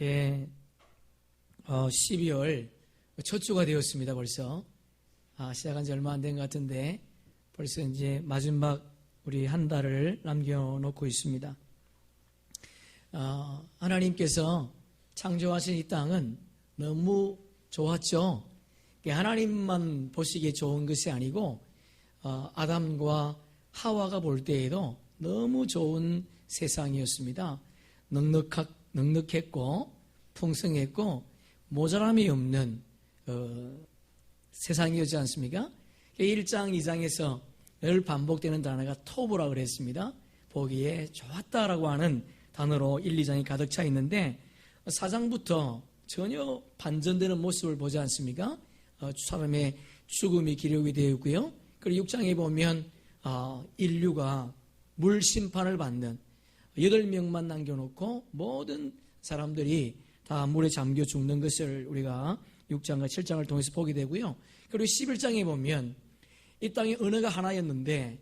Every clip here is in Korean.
예, 12월 첫 주가 되었습니다, 벌써. 시작한 지 얼마 안 된 것 같은데, 벌써 이제 마지막 우리 한 달을 남겨놓고 있습니다. 하나님께서 창조하신 이 땅은 너무 좋았죠. 하나님만 보시기에 좋은 것이 아니고, 아담과 하와가 볼 때에도 너무 좋은 세상이었습니다. 넉넉했고 풍성했고 모자람이 없는 세상이었지 않습니까? 1장, 2장에서 늘 반복되는 단어가 토부라 그랬습니다. 보기에 좋았다라고 하는 단어로 1, 2장이 가득 차 있는데 4장부터 전혀 반전되는 모습을 보지 않습니까? 사람의 죽음이 기록이 되어 있고요. 그리고 6장에 보면 인류가 물 심판을 받는 8명만 남겨놓고 모든 사람들이 다 물에 잠겨 죽는 것을 우리가 6장과 7장을 통해서 보게 되고요. 그리고 11장에 보면 이 땅의 언어가 하나였는데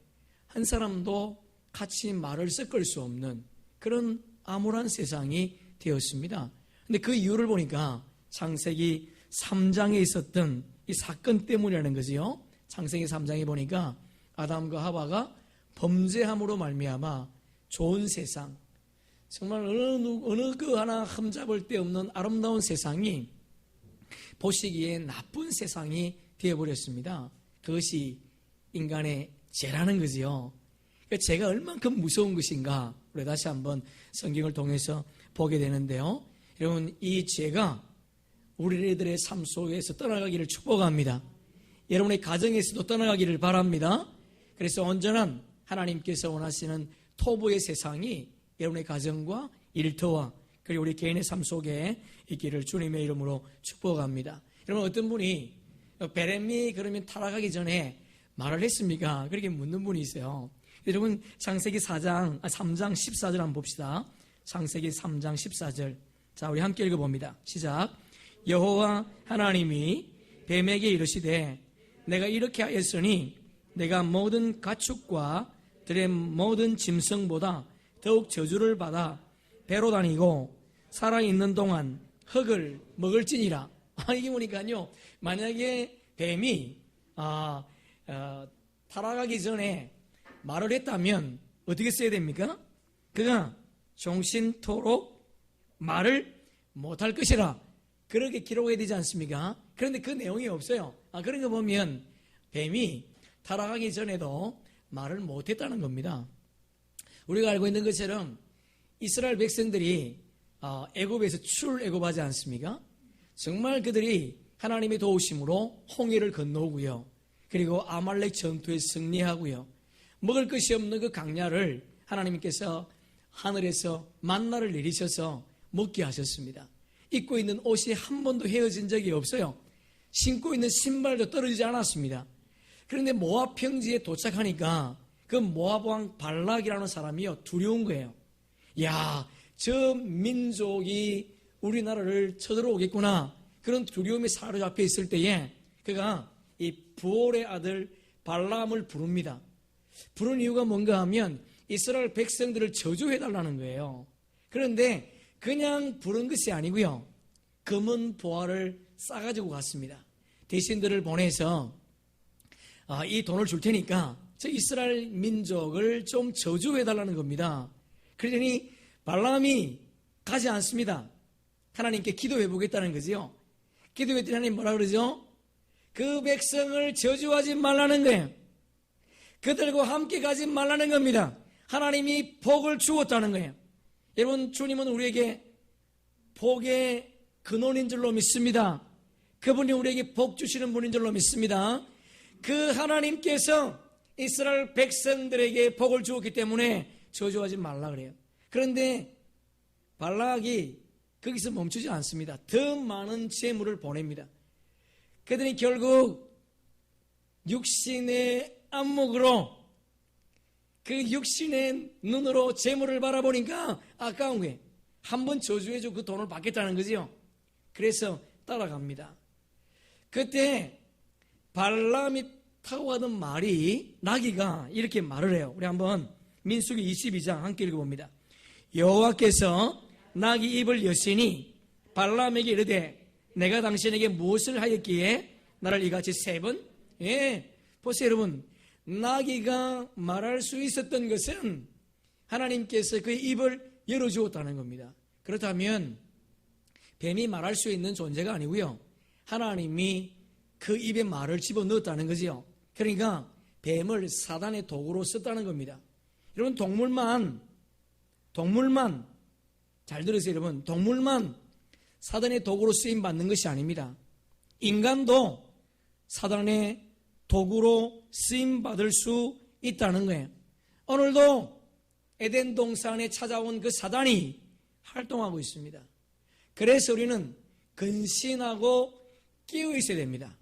한 사람도 같이 말을 섞을 수 없는 그런 암울한 세상이 되었습니다. 근데 그 이유를 보니까 창세기 3장에 있었던 이 사건 때문이라는 거지요. 창세기 3장에 보니까 아담과 하와가 범죄함으로 말미암아 좋은 세상, 정말 어느 그 하나 흠잡을 데 없는 아름다운 세상이 보시기에 나쁜 세상이 되어버렸습니다. 그것이 인간의 죄라는 거지요. 죄가 얼만큼 무서운 것인가 우리 다시 한번 성경을 통해서 보게 되는데요. 여러분, 이 죄가 우리들의 삶 속에서 떠나가기를 축복합니다. 여러분의 가정에서도 떠나가기를 바랍니다. 그래서 온전한 하나님께서 원하시는 토부의 세상이 여러분의 가정과 일터와 그리고 우리 개인의 삶 속에 있기를 주님의 이름으로 축복합니다. 여러분, 어떤 분이 베레미 그러면 타락하기 전에 말을 했습니까? 그렇게 묻는 분이 있어요. 여러분, 창세기 3장 14절 한번 봅시다. 창세기 3장 14절. 자, 우리 함께 읽어봅니다. 시작. 여호와 하나님이 뱀에게 이르시되 내가 이렇게 하였으니 내가 모든 가축과 들의 모든 짐승보다 더욱 저주를 받아 배로 다니고 살아있는 동안 흙을 먹을지니라. 이게 보니까요, 만약에 뱀이 타락하기 전에 말을 했다면 어떻게 써야 됩니까? 그가 종신토록 말을 못할 것이라 그렇게 기록해야 되지 않습니까? 그런데 그 내용이 없어요. 그런 거 보면 뱀이 타락하기 전에도 말을 못했다는 겁니다. 우리가 알고 있는 것처럼 이스라엘 백성들이 애굽에서 출애굽하지 않습니까? 정말 그들이 하나님의 도우심으로 홍해를 건너오고요. 그리고 아말렉 전투에 승리하고요. 먹을 것이 없는 그 강야를 하나님께서 하늘에서 만나를 내리셔서 먹게 하셨습니다. 입고 있는 옷이 한 번도 헤어진 적이 없어요. 신고 있는 신발도 떨어지지 않았습니다. 그런데 모압 평지에 도착하니까 그 모압 왕 발락이라는 사람이요, 두려운 거예요. 야, 저 민족이 우리나라를 쳐들어오겠구나. 그런 두려움에 사로잡혀 있을 때에 그가 이 부올의 아들 발람을 부릅니다. 부른 이유가 뭔가 하면 이스라엘 백성들을 저주해달라는 거예요. 그런데 그냥 부른 것이 아니고요, 금은 보화를 싸가지고 갔습니다. 대신들을 보내서 이 돈을 줄 테니까 저 이스라엘 민족을 좀 저주해달라는 겁니다. 그러니 발람이 가지 않습니다. 하나님께 기도해보겠다는 거지요. 기도했더니 하나님 뭐라 그러죠? 그 백성을 저주하지 말라는 거예요. 그들과 함께 가지 말라는 겁니다. 하나님이 복을 주었다는 거예요. 여러분, 주님은 우리에게 복의 근원인 줄로 믿습니다. 그분이 우리에게 복 주시는 분인 줄로 믿습니다. 그 하나님께서 이스라엘 백성들에게 복을 주었기 때문에 저주하지 말라 그래요. 그런데 발락이 거기서 멈추지 않습니다. 더 많은 재물을 보냅니다. 그들이 결국 육신의 안목으로 그 육신의 눈으로 재물을 바라보니까 아까운 거예요. 한번 저주해주고 그 돈을 받겠다는 거지요. 그래서 따라갑니다. 그때 발람이 타고 가던 말이 나귀가 이렇게 말을 해요. 우리 한번 민수기 22장 함께 읽어봅니다. 여호와께서 나귀 입을 여시니 발람에게 이르되 내가 당신에게 무엇을 하였기에 나를 이같이 3번? 보세요 여러분, 나귀가 말할 수 있었던 것은 하나님께서 그의 입을 열어주었다는 겁니다. 그렇다면 뱀이 말할 수 있는 존재가 아니고요, 하나님이 그 입에 말을 집어넣었다는 거지요. 그러니까 뱀을 사단의 도구로 썼다는 겁니다. 여러분, 동물만 잘 들으세요 여러분, 동물만 사단의 도구로 쓰임받는 것이 아닙니다. 인간도 사단의 도구로 쓰임받을 수 있다는 거예요. 오늘도 에덴 동산에 찾아온 그 사단이 활동하고 있습니다. 그래서 우리는 근신하고 깨어 있어야 됩니다.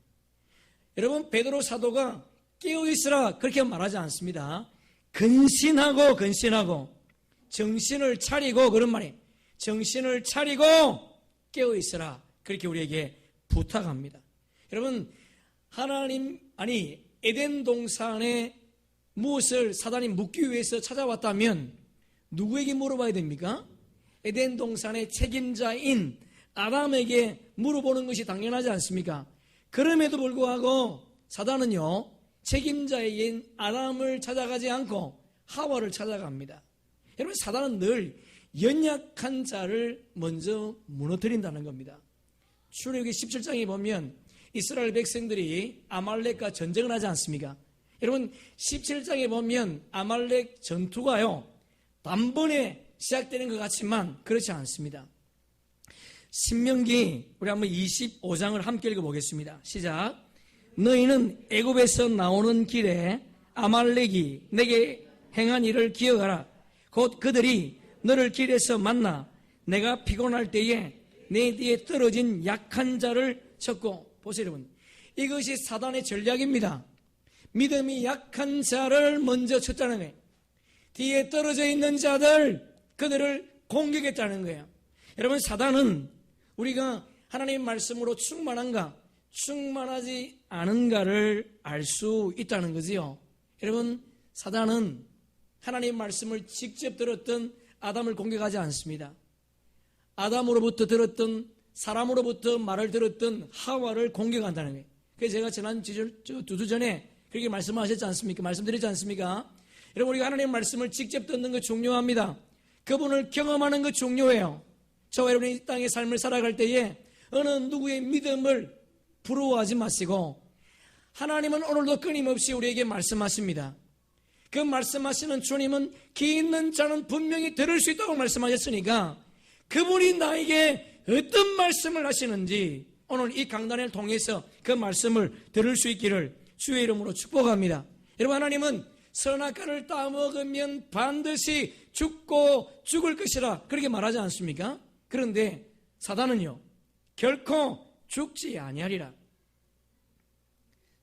여러분, 베드로 사도가 깨어 있으라 그렇게 말하지 않습니다. 근신하고 정신을 차리고, 그런 말이에요. 정신을 차리고 깨어 있으라 그렇게 우리에게 부탁합니다. 여러분, 에덴 동산에 무엇을 사단이 묻기 위해서 찾아왔다면 누구에게 물어봐야 됩니까? 에덴 동산의 책임자인 아담에게 물어보는 것이 당연하지 않습니까? 그럼에도 불구하고 사단은요, 책임자인 아담을 찾아가지 않고 하와를 찾아갑니다. 여러분, 사단은 늘 연약한 자를 먼저 무너뜨린다는 겁니다. 출애굽기 17장에 보면 이스라엘 백성들이 아말렉과 전쟁을 하지 않습니까? 여러분, 17장에 보면 아말렉 전투가요, 단번에 시작되는 것 같지만 그렇지 않습니다. 신명기 우리 한번 25장을 함께 읽어보겠습니다. 시작. 너희는 애굽에서 나오는 길에 아말렉이 내게 행한 일을 기억하라. 곧 그들이 너를 길에서 만나 내가 피곤할 때에 내 뒤에 떨어진 약한 자를 쳤고. 보세요 여러분, 이것이 사단의 전략입니다. 믿음이 약한 자를 먼저 쳤다는 거예요. 뒤에 떨어져 있는 자들, 그들을 공격했다는 거예요. 여러분, 사단은 우리가 하나님의 말씀으로 충만한가 충만하지 않은가를 알 수 있다는 거지요. 여러분, 사단은 하나님의 말씀을 직접 들었던 아담을 공격하지 않습니다. 아담으로부터 들었던, 사람으로부터 말을 들었던 하와를 공격한다는 거예요. 그래서 제가 지난 두 주 전에 그렇게 말씀하셨지 않습니까? 말씀드리지 않습니까? 여러분, 우리가 하나님의 말씀을 직접 듣는 거 중요합니다. 그분을 경험하는 거 중요해요. 저와 여러분이 이 땅의 삶을 살아갈 때에 어느 누구의 믿음을 부러워하지 마시고, 하나님은 오늘도 끊임없이 우리에게 말씀하십니다. 그 말씀하시는 주님은 귀 있는 자는 분명히 들을 수 있다고 말씀하셨으니까 그분이 나에게 어떤 말씀을 하시는지 오늘 이 강단을 통해서 그 말씀을 들을 수 있기를 주의 이름으로 축복합니다. 여러분, 하나님은 선악과를 따먹으면 반드시 죽고 죽을 것이라 그렇게 말하지 않습니까? 그런데 사단은요, 결코 죽지 아니하리라.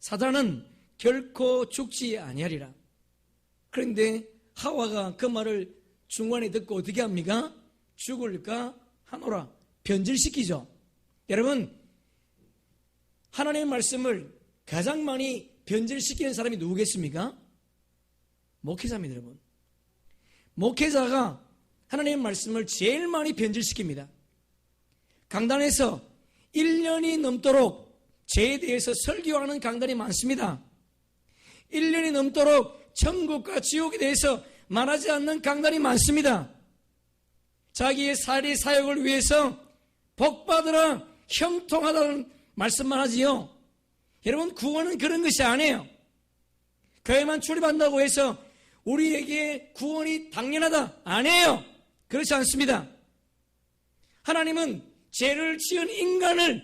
사단은 결코 죽지 아니하리라. 그런데 하와가 그 말을 중간에 듣고 어떻게 합니까? 죽을까 하노라. 변질시키죠. 여러분, 하나님의 말씀을 가장 많이 변질시키는 사람이 누구겠습니까? 목회자입니다, 여러분. 목회자가 하나님의 말씀을 제일 많이 변질시킵니다. 강단에서 1년이 넘도록 죄에 대해서 설교하는 강단이 많습니다. 1년이 넘도록 천국과 지옥에 대해서 말하지 않는 강단이 많습니다. 자기의 사리 사역을 위해서 복받으라, 형통하다는 말씀만 하지요. 여러분, 구원은 그런 것이 아니에요. 교회만 출입한다고 해서 우리에게 구원이 당연하다, 아니에요. 그렇지 않습니다. 하나님은 죄를 지은 인간을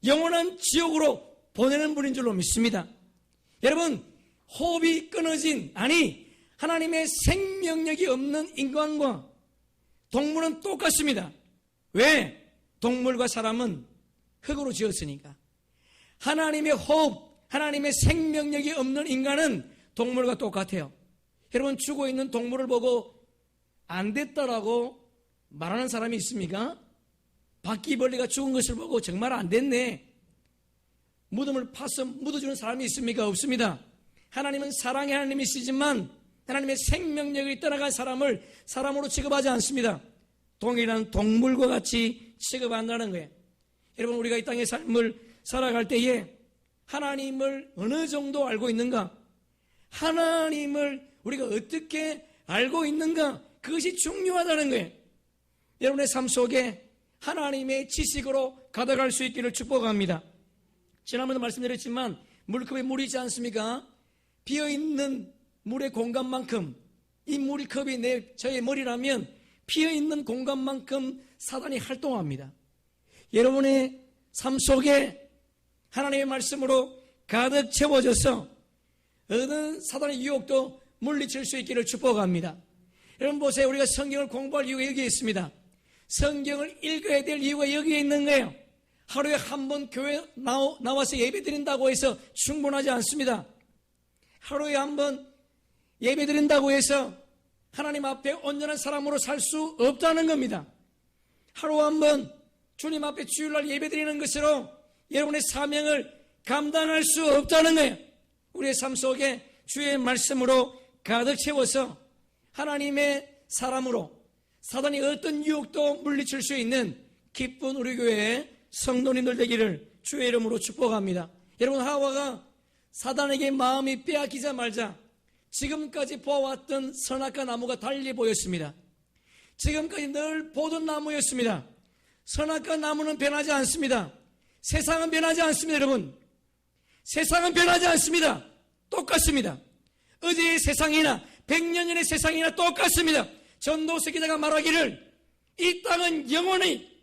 영원한 지옥으로 보내는 분인 줄로 믿습니다. 여러분, 호흡이 끊어진, 하나님의 생명력이 없는 인간과 동물은 똑같습니다. 왜? 동물과 사람은 흙으로 지었으니까. 하나님의 호흡, 하나님의 생명력이 없는 인간은 동물과 똑같아요. 여러분, 죽어있는 동물을 보고 안 됐다라고 말하는 사람이 있습니까? 바퀴벌레가 죽은 것을 보고 정말 안 됐네, 무덤을 파서 묻어주는 사람이 있습니까? 없습니다. 하나님은 사랑의 하나님이시지만 하나님의 생명력이 떠나간 사람을 사람으로 취급하지 않습니다. 동일한 동물과 같이 취급한다는 거예요. 여러분, 우리가 이 땅의 삶을 살아갈 때에 하나님을 어느 정도 알고 있는가? 하나님을 우리가 어떻게 알고 있는가? 그것이 중요하다는 거예요. 여러분의 삶 속에 하나님의 지식으로 가득할 수 있기를 축복합니다. 지난번에 말씀드렸지만 물컵에 물이 있지 않습니까? 비어있는 물의 공간만큼, 이 물이 컵이 저의 머리라면 비어있는 공간만큼 사단이 활동합니다. 여러분의 삶 속에 하나님의 말씀으로 가득 채워져서 어느 사단의 유혹도 물리칠 수 있기를 축복합니다. 여러분 보세요. 우리가 성경을 공부할 이유가 여기에 있습니다. 성경을 읽어야 될 이유가 여기에 있는 거예요. 하루에 한 번 교회 나와서 예배 드린다고 해서 충분하지 않습니다. 하루에 한 번 예배 드린다고 해서 하나님 앞에 온전한 사람으로 살 수 없다는 겁니다. 하루 한 번 주님 앞에 주일날 예배 드리는 것으로 여러분의 사명을 감당할 수 없다는 거예요. 우리의 삶 속에 주의 말씀으로 가득 채워서 하나님의 사람으로 사단이 어떤 유혹도 물리칠 수 있는 기쁜 우리 교회의 성도님들 되기를 주의 이름으로 축복합니다. 여러분, 하와가 사단에게 마음이 빼앗기자 말자 지금까지 보아왔던 선악과 나무가 달리 보였습니다. 지금까지 늘 보던 나무였습니다. 선악과 나무는 변하지 않습니다. 세상은 변하지 않습니다. 여러분, 세상은 변하지 않습니다. 똑같습니다. 어제의 세상이나 100년 전의 세상이나 똑같습니다. 전도서 기자가 말하기를 이 땅은 영원히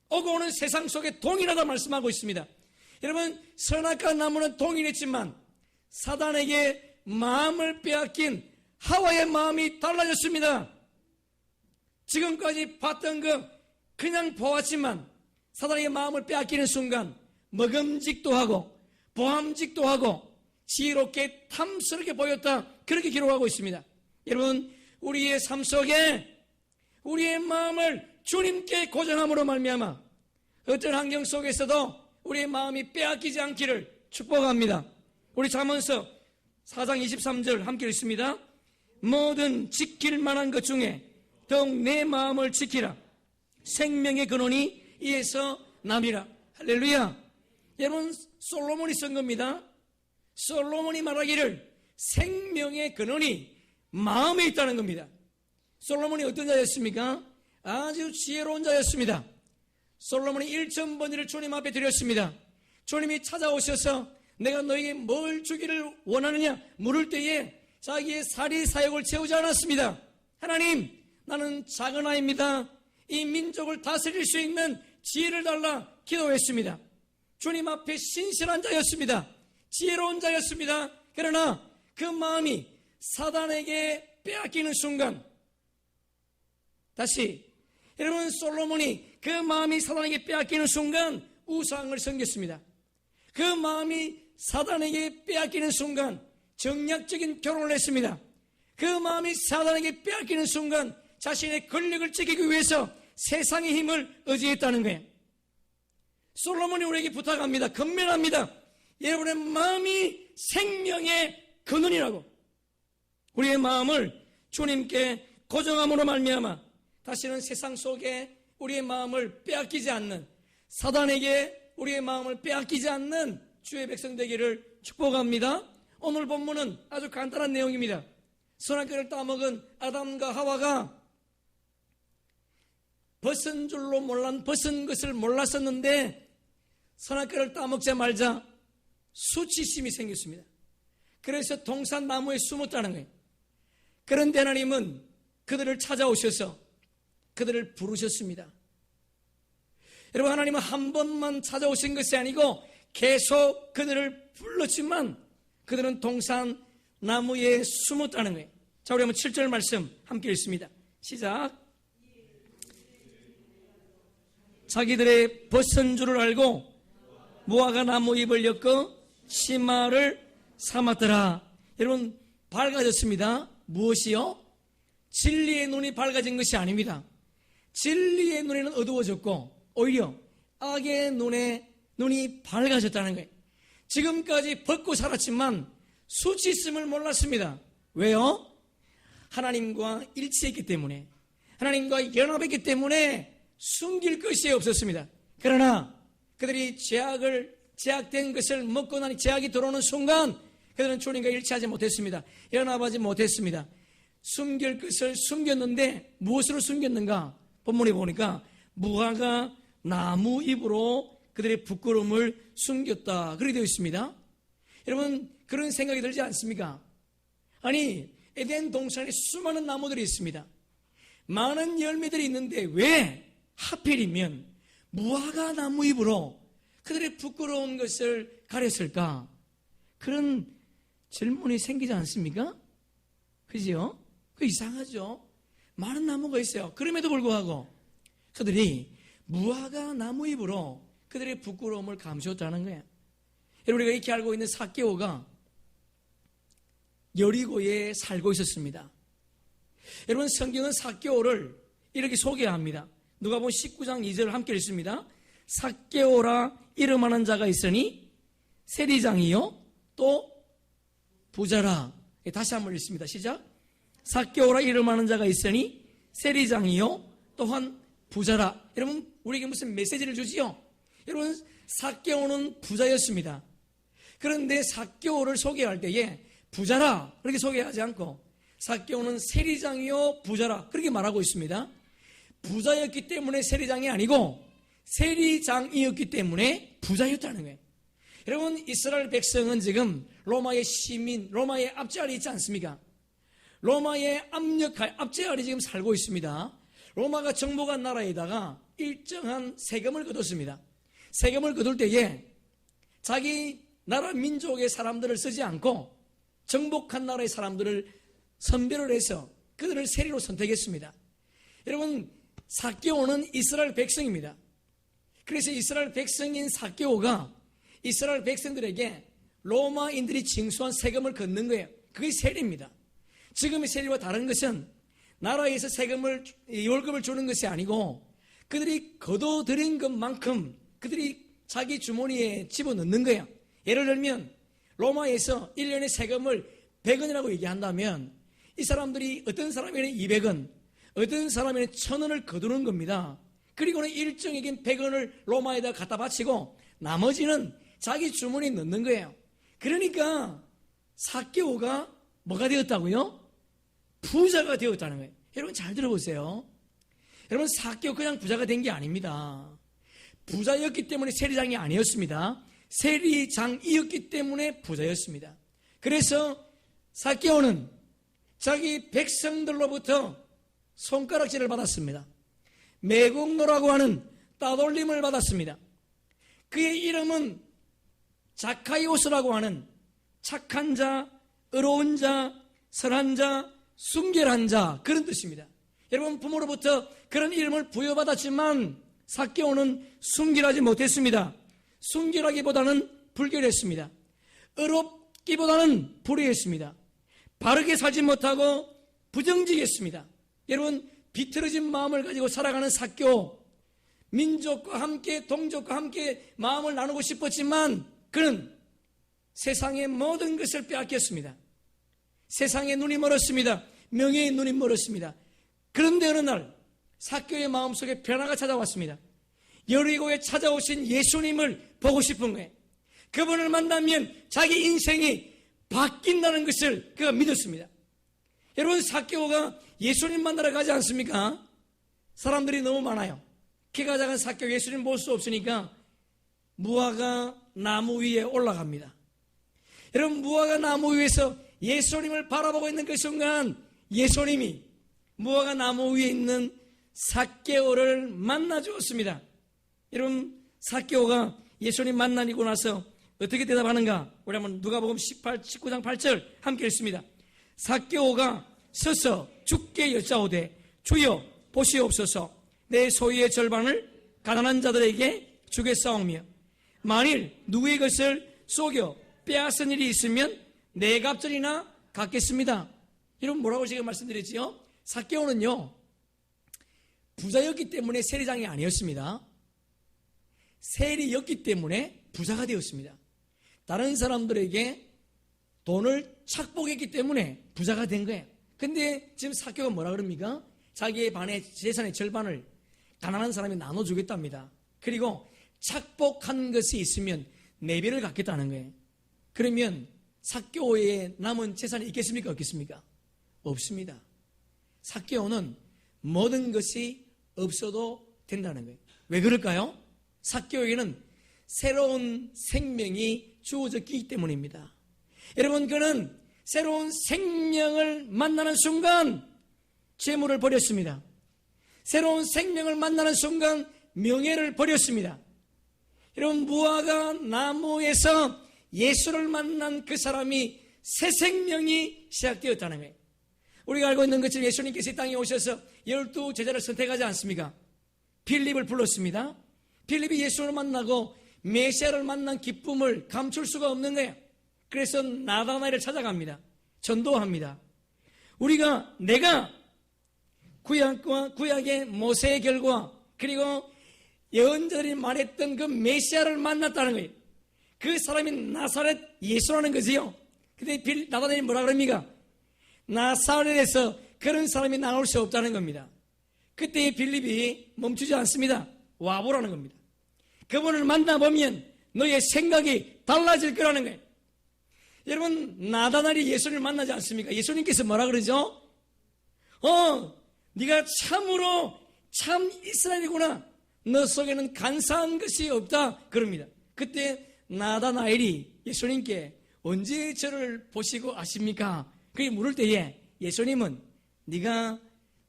오고 오는 세상 속에 동일하다 말씀하고 있습니다. 여러분, 선악과 나무는 동일했지만 사단에게 마음을 빼앗긴 하와의 마음이 달라졌습니다. 지금까지 봤던 거 그냥 보았지만 사단에게 마음을 빼앗기는 순간 먹음직도 하고 보암직도 하고 지혜롭게 탐스럽게 보였다, 그렇게 기록하고 있습니다. 여러분, 우리의 삶 속에 우리의 마음을 주님께 고정함으로 말미암아 어떤 환경 속에서도 우리의 마음이 빼앗기지 않기를 축복합니다. 우리 잠언서 4장 23절 함께 읽습니다. 뭐든 지킬 만한 것 중에 더욱 내 마음을 지키라. 생명의 근원이 이에서 남이라. 할렐루야. 여러분, 솔로몬이 쓴 겁니다. 솔로몬이 말하기를 생명의 근원이 마음에 있다는 겁니다. 솔로몬이 어떤 자였습니까? 아주 지혜로운 자였습니다. 솔로몬이 1,000번을 주님 앞에 드렸습니다. 주님이 찾아오셔서 내가 너에게 뭘 주기를 원하느냐 물을 때에 자기의 사리 사역을 채우지 않았습니다. 하나님, 나는 작은 아이입니다. 이 민족을 다스릴 수 있는 지혜를 달라 기도했습니다. 주님 앞에 신실한 자였습니다. 지혜로운 자였습니다. 그러나 그 마음이 사단에게 빼앗기는 순간, 다시 여러분, 솔로몬이 그 마음이 사단에게 빼앗기는 순간 우상을 섬겼습니다. 그 마음이 사단에게 빼앗기는 순간 정략적인 결혼을 했습니다. 그 마음이 사단에게 빼앗기는 순간 자신의 권력을 지키기 위해서 세상의 힘을 의지했다는 거예요. 솔로몬이 우리에게 부탁합니다. 건면합니다. 여러분의 마음이 생명의 근원이라고. 우리의 마음을 주님께 고정함으로 말미암아 다시는 세상 속에 우리의 마음을 빼앗기지 않는, 사단에게 우리의 마음을 빼앗기지 않는 주의 백성 되기를 축복합니다. 오늘 본문은 아주 간단한 내용입니다. 선악과를 따먹은 아담과 하와가 벗은 것을 몰랐었는데 선악과를 따먹자마자 수치심이 생겼습니다. 그래서 동산나무에 숨었다는 거예요. 그런데 하나님은 그들을 찾아오셔서 그들을 부르셨습니다. 여러분, 하나님은 한 번만 찾아오신 것이 아니고 계속 그들을 불렀지만 그들은 동산나무에 숨었다는 거예요. 자, 우리 한번 7절 말씀 함께 읽습니다. 시작. 자기들의 벗은 줄을 알고 무화과 나무 잎을 엮어 치마를 삼았더라. 여러분, 밝아졌습니다. 무엇이요? 진리의 눈이 밝아진 것이 아닙니다. 진리의 눈에는 어두워졌고 오히려 악의 눈이 밝아졌다는 거예요. 지금까지 벗고 살았지만 수치심을 몰랐습니다. 왜요? 하나님과 일치했기 때문에, 하나님과 연합했기 때문에 숨길 것이 없었습니다. 그러나 그들이 제약된 것을 먹고 나니 제약이 들어오는 순간 그들은 주님과 일치하지 못했습니다. 일어나지 못했습니다. 숨길 것을 숨겼는데 무엇으로 숨겼는가? 본문에 보니까 무화과 나무 잎으로 그들의 부끄러움을 숨겼다. 그렇게 되어 있습니다. 여러분, 그런 생각이 들지 않습니까? 아니, 에덴 동산에 수많은 나무들이 있습니다. 많은 열매들이 있는데 왜 하필이면 무화과 나무 잎으로 그들의 부끄러운 것을 가렸을까? 그런 질문이 생기지 않습니까? 그죠? 그 이상하죠? 많은 나무가 있어요. 그럼에도 불구하고 그들이 무화과 나무 잎으로 그들의 부끄러움을 감추었다는 거예요. 여러분, 우리가 이렇게 알고 있는 삭개오가 여리고에 살고 있었습니다. 여러분, 성경은 삭개오를 이렇게 소개합니다. 누가복음 19장 2절을 함께 읽습니다. 삭개오라 이름하는 자가 있으니 세리장이요 또 부자라. 다시 한번 읽습니다. 시작. 삭개오라 이름하는 자가 있으니 세리장이요 또한 부자라. 여러분, 우리에게 무슨 메시지를 주지요? 여러분, 삭개오는 부자였습니다. 그런데 삭개오를 소개할 때에 부자라 그렇게 소개하지 않고 삭개오는 세리장이요 부자라 그렇게 말하고 있습니다. 부자였기 때문에 세리장이 아니고 세리장이었기 때문에 부자였다는 거예요. 여러분, 이스라엘 백성은 지금 로마의 시민, 로마의 압제아래 있지 않습니까? 로마의 압제아래 지금 살고 있습니다. 로마가 정복한 나라에다가 일정한 세금을 거뒀습니다. 세금을 거둘 때에 자기 나라 민족의 사람들을 쓰지 않고 정복한 나라의 사람들을 선별을 해서 그들을 세리로 선택했습니다. 여러분, 삭개오는 이스라엘 백성입니다. 그래서 이스라엘 백성인 삭개오가 이스라엘 백성들에게 로마인들이 징수한 세금을 걷는 거예요. 그게 세리입니다. 지금의 세리와 다른 것은 나라에서 세금을, 월급을 주는 것이 아니고 그들이 거둬들인 것만큼 그들이 자기 주머니에 집어넣는 거예요. 예를 들면 로마에서 1년에 세금을 100원이라고 얘기한다면 이 사람들이 어떤 사람에게는 200원, 어떤 사람에게는 1000원을 거두는 겁니다. 그리고는 일정에겐 100원을 로마에다 갖다 바치고 나머지는 자기 주머니에 넣는 거예요. 그러니까 삭개오가 뭐가 되었다고요? 부자가 되었다는 거예요. 여러분, 잘 들어보세요. 여러분, 삭개오 그냥 부자가 된 게 아닙니다. 부자였기 때문에 세리장이 아니었습니다. 세리장이었기 때문에 부자였습니다. 그래서 삭개오는 자기 백성들로부터 손가락질을 받았습니다. 매국노라고 하는 따돌림을 받았습니다. 그의 이름은 자카이오스라고 하는 착한 자, 의로운 자, 선한 자, 순결한 자, 그런 뜻입니다. 여러분, 부모로부터 그런 이름을 부여받았지만 삭개오는 순결하지 못했습니다. 순결하기보다는 불결했습니다. 의롭기보다는 불의했습니다. 바르게 살지 못하고 부정직했습니다. 여러분, 비틀어진 마음을 가지고 살아가는 삭개오, 민족과 함께 동족과 함께 마음을 나누고 싶었지만 그는 세상의 모든 것을 빼앗겼습니다. 세상의 눈이 멀었습니다. 명예의 눈이 멀었습니다. 그런데 어느 날 삭개오의 마음속에 변화가 찾아왔습니다. 여리고에 찾아오신 예수님을 보고 싶은 거예요. 그분을 만나면 자기 인생이 바뀐다는 것을 그가 믿었습니다. 여러분, 삭개오가 예수님 만나러 가지 않습니까? 사람들이 너무 많아요. 키가 작은 삭개오 예수님 볼 수 없으니까 무화과 나무 위에 올라갑니다. 여러분, 무화과 나무 위에서 예수님을 바라보고 있는 그 순간 예수님이 무화과 나무 위에 있는 삭개오를 만나 주었습니다. 여러분, 삭개오가 예수님 만나고 나서 어떻게 대답하는가? 우리 한번 누가복음 19장 8절 함께 읽습니다. 삭개오가 서서 주께 여짜오되 주여 보시옵소서, 내 소유의 절반을 가난한 자들에게 주겠사오며 만일 누구의 것을 속여 빼앗은 일이 있으면 네 갑절이나 갚겠습니다. 여러분, 뭐라고 지금 말씀드렸지요? 삭개오는요 부자였기 때문에 세리장이 아니었습니다. 세리였기 때문에 부자가 되었습니다. 다른 사람들에게 돈을 착복했기 때문에 부자가 된 거예요. 근데 지금 삭개오가 뭐라 그럽니까? 자기의 반의 재산의 절반을 가난한 사람이 나눠주겠답니다. 그리고 착복한 것이 있으면 4배를 갚겠다는 거예요. 그러면 삭개오의 남은 재산이 있겠습니까? 없겠습니까? 없습니다. 삭개오는 모든 것이 없어도 된다는 거예요. 왜 그럴까요? 삭개오에게는 새로운 생명이 주어졌기 때문입니다. 여러분, 그는 새로운 생명을 만나는 순간 재물을 버렸습니다. 새로운 생명을 만나는 순간 명예를 버렸습니다. 여러분, 무화과 나무에서 예수를 만난 그 사람이 새 생명이 시작되었다는 거예요. 우리가 알고 있는 것처럼 예수님께서 이 땅에 오셔서 12 제자를 선택하지 않습니까? 빌립을 불렀습니다. 빌립이 예수를 만나고 메시아를 만난 기쁨을 감출 수가 없는 거예요. 그래서 나다나엘을 찾아갑니다. 전도합니다. 내가 구약의 모세의 결과 그리고 예언자들이 말했던 그 메시아를 만났다는 거예요. 그 사람이 나사렛 예수라는 거지요. 근데 나다나엘이 뭐라 그럽니까? 나사렛에서 그런 사람이 나올 수 없다는 겁니다. 그때 빌립이 멈추지 않습니다. 와보라는 겁니다. 그분을 만나보면 너의 생각이 달라질 거라는 거예요. 여러분, 나다나엘이 예수를 만나지 않습니까? 예수님께서 뭐라 그러죠? 네가 참으로 참 이스라엘이구나. 너 속에는 간사한 것이 없다. 그럽니다. 그때 나다나엘이 예수님께 언제 저를 보시고 아십니까? 그렇게 물을 때에 예수님은 네가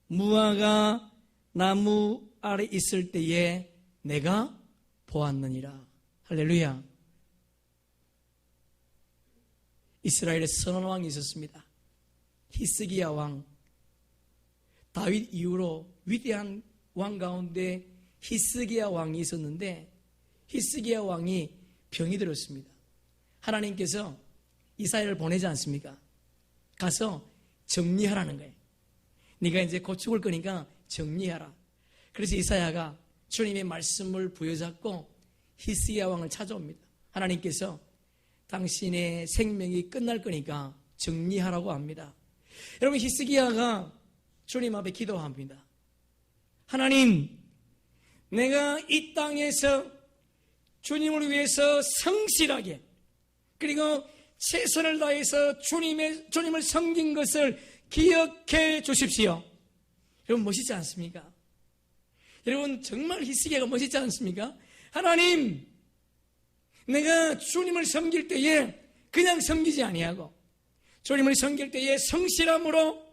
무화과 나무 아래 있을 때에 내가 보았느니라. 할렐루야. 이스라엘에 선한 왕이 있었습니다. 히스기야 왕. 다윗 이후로 위대한 왕 가운데 히스기야 왕이 있었는데 히스기야 왕이 병이 들었습니다. 하나님께서 이사야를 보내지 않습니까? 가서 정리하라는 거예요. 네가 이제 곧 죽을 거니까 정리하라. 그래서 이사야가 주님의 말씀을 부여잡고 히스기야 왕을 찾아옵니다. 하나님께서 당신의 생명이 끝날 거니까 정리하라고 합니다. 여러분, 히스기야가 주님 앞에 기도합니다. 하나님, 내가 이 땅에서 주님을 위해서 성실하게 그리고 최선을 다해서 주님을 섬긴 것을 기억해 주십시오. 여러분, 멋있지 않습니까? 여러분, 정말 히스기야가 멋있지 않습니까? 하나님, 내가 주님을 섬길 때에 그냥 섬기지 아니하고 주님을 섬길 때에 성실함으로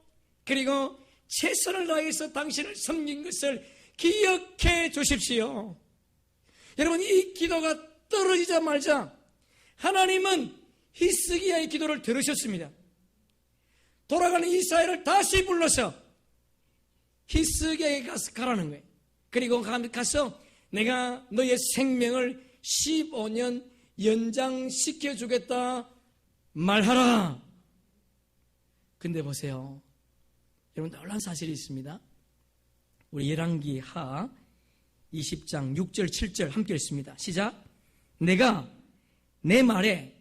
그리고 최선을 다해서 당신을 섬긴 것을 기억해 주십시오. 여러분, 이 기도가 떨어지자마자 하나님은 히스기야의 기도를 들으셨습니다. 돌아가는 이사야를 다시 불러서 히스기야에게 가라는 거예요. 그리고 가서 내가 너의 생명을 15년 연장시켜 주겠다 말하라. 근데 보세요. 여러분, 놀라운 사실이 있습니다. 우리 열왕기 하 20장 6절 7절 함께 읽습니다. 시작. 내가 내 말에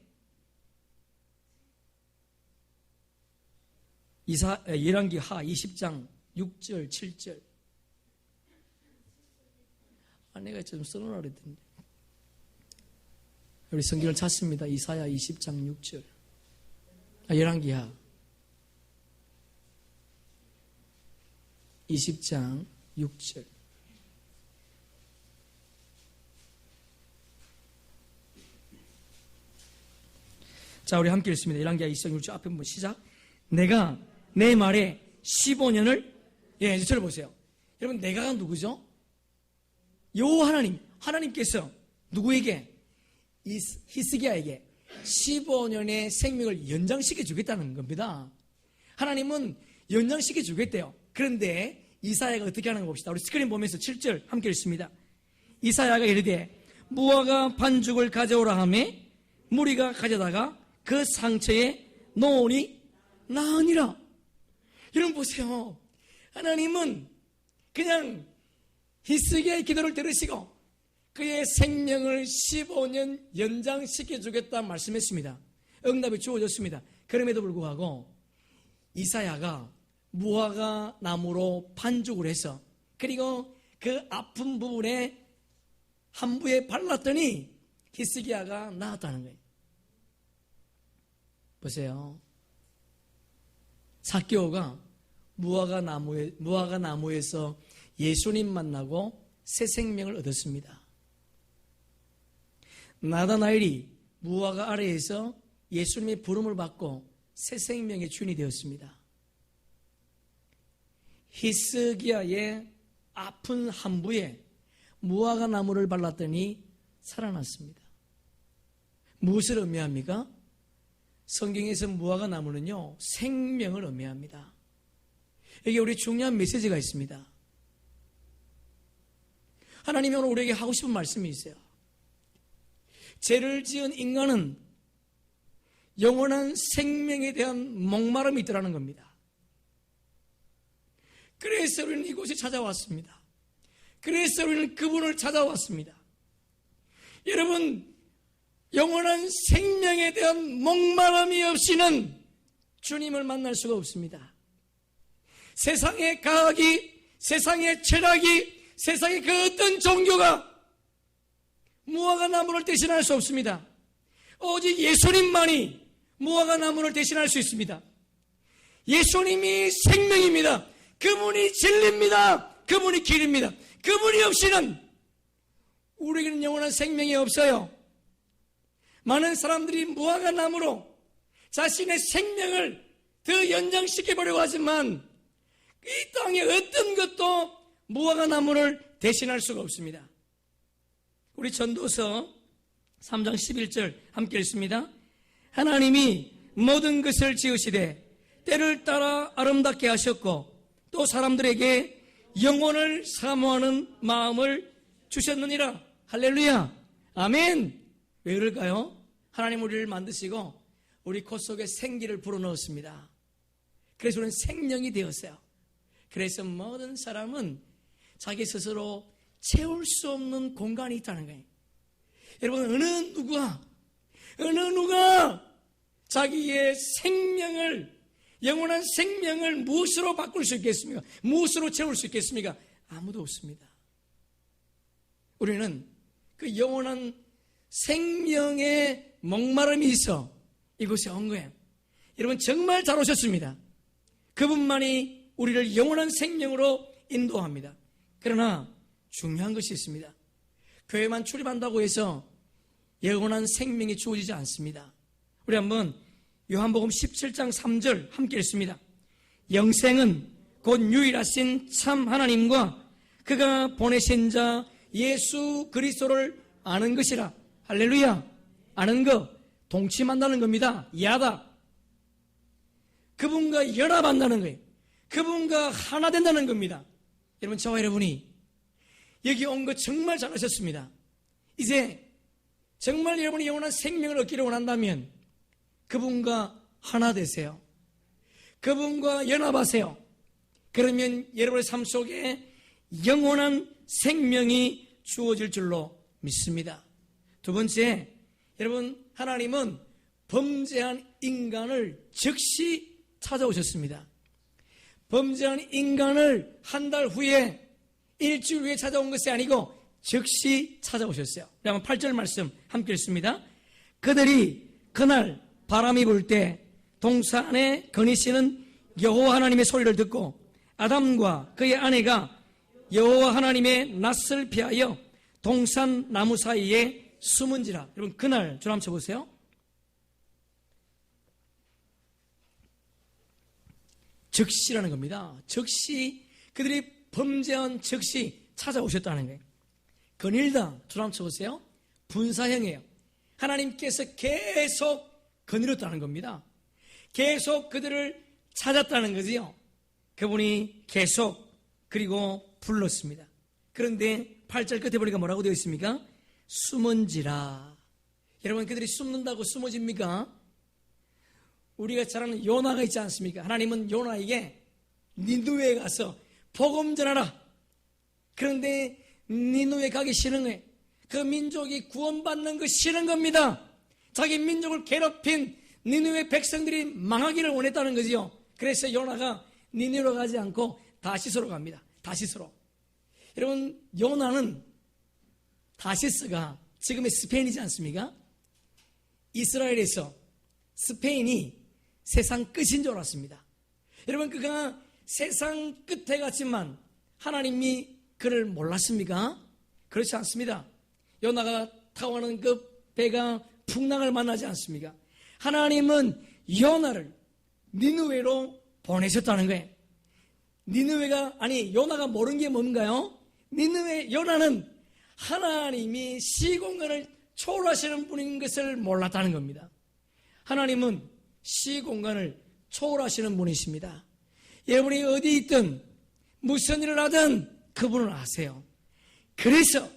열왕기 하 20장 6절 7절 내가 좀 써놓으라 그랬던데 우리 성경을 찾습니다. 이사야 20장 6절 열왕기 하 20장 6절 자, 우리 함께 읽습니다. 열왕기하 20장 6절 앞에 한번 시작. 내가 내 말에 15년을 이제 들어보세요. 여러분, 내가가 누구죠? 여호와 하나님께서 누구에게? 히스기야에게 15년의 생명을 연장시켜 주겠다는 겁니다. 하나님은 연장시켜 주겠대요. 그런데 이사야가 어떻게 하는 거 봅시다. 우리 스크린 보면서 7절 함께 읽습니다. 이사야가 이르되 무화과 반죽을 가져오라 하매 무리가 가져다가 그 상처에 놓으니 나으니라. 여러분 보세요. 하나님은 그냥 히스기야의 기도를 들으시고 그의 생명을 15년 연장시켜 주겠다 말씀했습니다. 응답이 주어졌습니다. 그럼에도 불구하고 이사야가 무화과 나무로 반죽을 해서 그리고 그 아픈 부분에 함부에 발랐더니 히스기야가 나았다는 거예요. 보세요. 삭개오가 무화과 나무에서 예수님 만나고 새 생명을 얻었습니다. 나다나엘이 무화과 아래에서 예수님의 부름을 받고 새 생명의 주인이 되었습니다. 히스기야의 아픈 함부에 무화과 나무를 발랐더니 살아났습니다. 무엇을 의미합니까? 성경에서 무화과 나무는요, 생명을 의미합니다. 여기 우리 중요한 메시지가 있습니다. 하나님이 오늘 우리에게 하고 싶은 말씀이 있어요. 죄를 지은 인간은 영원한 생명에 대한 목마름이 있더라는 겁니다. 그래서 우리는 이곳에 찾아왔습니다. 그래서 우리는 그분을 찾아왔습니다. 여러분, 영원한 생명에 대한 목마름이 없이는 주님을 만날 수가 없습니다. 세상의 과학이, 세상의 철학이, 세상의 그 어떤 종교가 무화과 나무를 대신할 수 없습니다. 오직 예수님만이 무화과 나무를 대신할 수 있습니다. 예수님이 생명입니다. 그분이 진리입니다. 그분이 길입니다. 그분이 없이는 우리에게는 영원한 생명이 없어요. 많은 사람들이 무화과 나무로 자신의 생명을 더 연장시켜보려고 하지만 이 땅에 어떤 것도 무화과 나무를 대신할 수가 없습니다. 우리 전도서 3장 11절 함께 읽습니다. 하나님이 모든 것을 지으시되 때를 따라 아름답게 하셨고 또 사람들에게 영혼을 사모하는 마음을 주셨느니라. 할렐루야. 아멘. 왜 그럴까요? 하나님 우리를 만드시고 우리 코 속에 생기를 불어넣었습니다. 그래서 우리는 생명이 되었어요. 그래서 모든 사람은 자기 스스로 채울 수 없는 공간이 있다는 거예요. 여러분, 어느 누가 자기의 생명을, 영원한 생명을 무엇으로 바꿀 수 있겠습니까? 무엇으로 채울 수 있겠습니까? 아무도 없습니다. 우리는 그 영원한 생명의 목마름이 있어 이곳에 온 거예요. 여러분, 정말 잘 오셨습니다. 그분만이 우리를 영원한 생명으로 인도합니다. 그러나 중요한 것이 있습니다. 교회만 출입한다고 해서 영원한 생명이 주어지지 않습니다. 우리 한번 요한복음 17장 3절 함께 읽습니다. 영생은 곧 유일하신 참 하나님과 그가 보내신 자 예수 그리스도를 아는 것이라. 할렐루야. 아는 것, 동침한다는 겁니다. 이해하다. 그분과 연합한다는 거예요. 그분과 하나 된다는 겁니다. 여러분, 저와 여러분이 여기 온 거 정말 잘하셨습니다. 이제 정말 여러분이 영원한 생명을 얻기를 원한다면 그분과 하나 되세요. 그분과 연합하세요. 그러면 여러분의 삶 속에 영원한 생명이 주어질 줄로 믿습니다. 두 번째, 여러분, 하나님은 범죄한 인간을 즉시 찾아오셨습니다. 범죄한 인간을 한 달 후에, 일주일 후에 찾아온 것이 아니고 즉시 찾아오셨어요. 한번 8절 말씀 함께 읽습니다. 그들이 그날 바람이 불 때 동산 안에 거니시는 여호와 하나님의 소리를 듣고 아담과 그의 아내가 여호와 하나님의 낯을 피하여 동산 나무 사이에 숨은지라. 여러분, 그날 줄 한번 쳐보세요. 즉시라는 겁니다. 즉시, 그들이 범죄한 즉시 찾아오셨다는 거예요. 거닐다, 줄 한번 쳐보세요. 분사형이에요. 하나님께서 계속 거닐었다는 겁니다. 계속 그들을 찾았다는 거지요. 그분이 계속 그리고 불렀습니다. 그런데 8절 끝에 보니까 뭐라고 되어 있습니까? 숨은지라. 여러분, 그들이 숨는다고 숨어집니까? 우리가 잘 아는 요나가 있지 않습니까? 하나님은 요나에게 니느웨에 가서 복음 전하라. 그런데 니느웨 가기 싫은 거예요. 그 민족이 구원받는 거 싫은 겁니다. 자기 민족을 괴롭힌 니느웨 백성들이 망하기를 원했다는 거지요. 그래서 요나가 니느웨로 가지 않고 다시스로 갑니다. 다시스로. 여러분, 요나는 다시스가 지금의 스페인이지 않습니까? 이스라엘에서 스페인이 세상 끝인 줄 알았습니다. 여러분, 그가 세상 끝에 갔지만 하나님이 그를 몰랐습니까? 그렇지 않습니다. 요나가 타고 가는 그 배가 풍랑을 만나지 않습니까? 하나님은 요나를 니느웨로 보내셨다는 거예요. 요나가 모르는 게 뭔가요? 요나는 하나님이 시공간을 초월하시는 분인 것을 몰랐다는 겁니다. 하나님은 시공간을 초월하시는 분이십니다. 여러분이 어디 있든 무슨 일을 하든 그분을 아세요. 그래서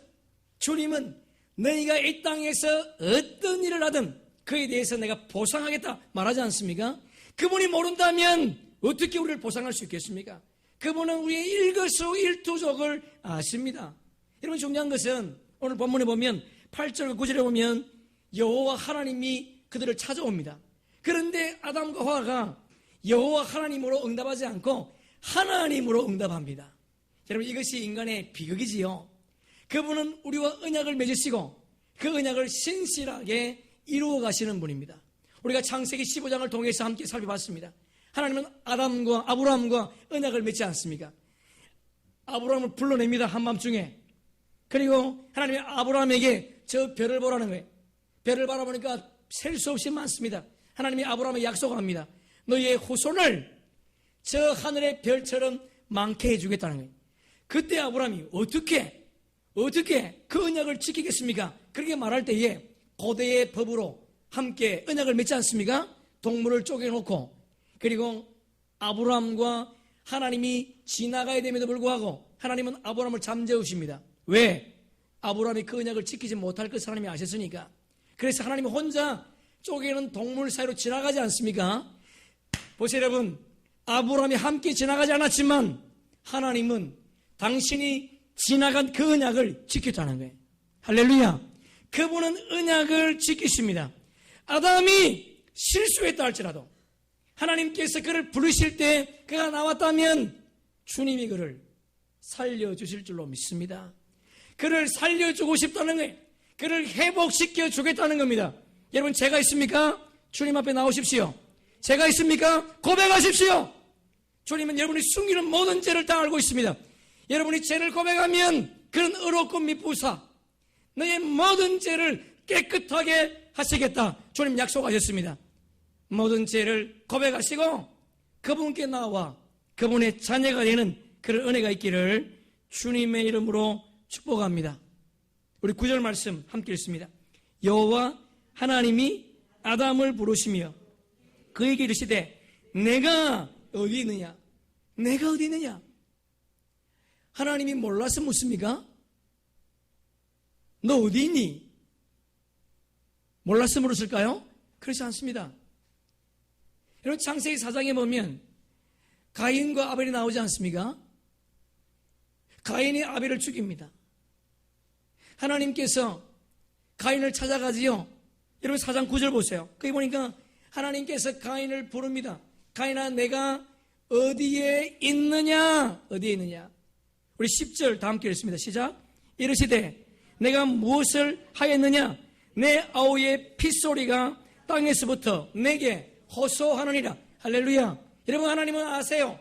주님은 너희가 이 땅에서 어떤 일을 하든 그에 대해서 내가 보상하겠다 말하지 않습니까? 그분이 모른다면 어떻게 우리를 보상할 수 있겠습니까? 그분은 우리의 일거수일투족을 아십니다. 여러분, 중요한 것은 오늘 본문에 보면 8절 9절에 보면 여호와 하나님이 그들을 찾아옵니다. 그런데 아담과 하와가 여호와 하나님으로 응답하지 않고 하나님으로 응답합니다. 여러분, 이것이 인간의 비극이지요. 그분은 우리와 언약을 맺으시고 그 언약을 신실하게 이루어 가시는 분입니다. 우리가 창세기 15장을 통해서 함께 살펴봤습니다. 하나님은 아브라함과 언약을 맺지 않습니까? 아브라함을 불러냅니다. 한밤중에. 그리고 하나님이 아브라함에게 저 별을 보라는 거예요. 별을 바라보니까 셀 수 없이 많습니다. 하나님이 아브라함에게 약속합니다. 너희의 후손을 저 하늘의 별처럼 많게 해주겠다는 거예요. 그때 아브라함이 어떻게 그 언약을 지키겠습니까? 그렇게 말할 때에 고대의 법으로 함께 언약을 맺지 않습니까? 동물을 쪼개놓고, 그리고 아브라함과 하나님이 지나가야 됨에도 불구하고 하나님은 아브라함을 잠재우십니다. 왜? 아브라함이 그 언약을 지키지 못할 것을 하나님이 아셨으니까. 그래서 하나님이 혼자 쪼개는 동물 사이로 지나가지 않습니까? 보세요, 여러분. 아브라함이 함께 지나가지 않았지만 하나님은 당신이 지나간 그 언약을 지켰다는 거예요. 할렐루야. 그분은 언약을 지키십니다. 아담이 실수했다 할지라도 하나님께서 그를 부르실 때 그가 나왔다면 주님이 그를 살려주실 줄로 믿습니다. 그를 살려주고 싶다는 거예요. 그를 회복시켜 주겠다는 겁니다. 여러분, 죄가 있습니까? 주님 앞에 나오십시오. 죄가 있습니까? 고백하십시오. 주님은 여러분이 숨기는 모든 죄를 다 알고 있습니다. 여러분이 죄를 고백하면 그는 의롭고 미쁘사 너의 모든 죄를 깨끗하게 하시겠다. 주님 약속하셨습니다. 모든 죄를 고백하시고 그분께 나와 그분의 자녀가 되는 그런 은혜가 있기를 주님의 이름으로 축복합니다. 우리 9절 말씀 함께 읽습니다. 여호와 하나님이 아담을 부르시며 그에게 이르시되 내가 어디 있느냐? 내가 어디 있느냐? 하나님이 몰라서 묻습니까? 너 어디 있니? 몰라서 물었을까요? 그렇지 않습니다. 여러분, 창세기 4장에 보면 가인과 아벨이 나오지 않습니까? 가인이 아벨을 죽입니다. 하나님께서 가인을 찾아가지요. 여러분, 4장 9절 보세요. 거기 보니까 하나님께서 가인을 부릅니다. 가인아, 내가 어디에 있느냐? 어디에 있느냐? 우리 10절 다 함께 읽습니다. 시작. 이르시되 내가 무엇을 하였느냐? 내 아우의 핏소리가 땅에서부터 내게 호소하느니라. 할렐루야. 여러분, 하나님은 아세요.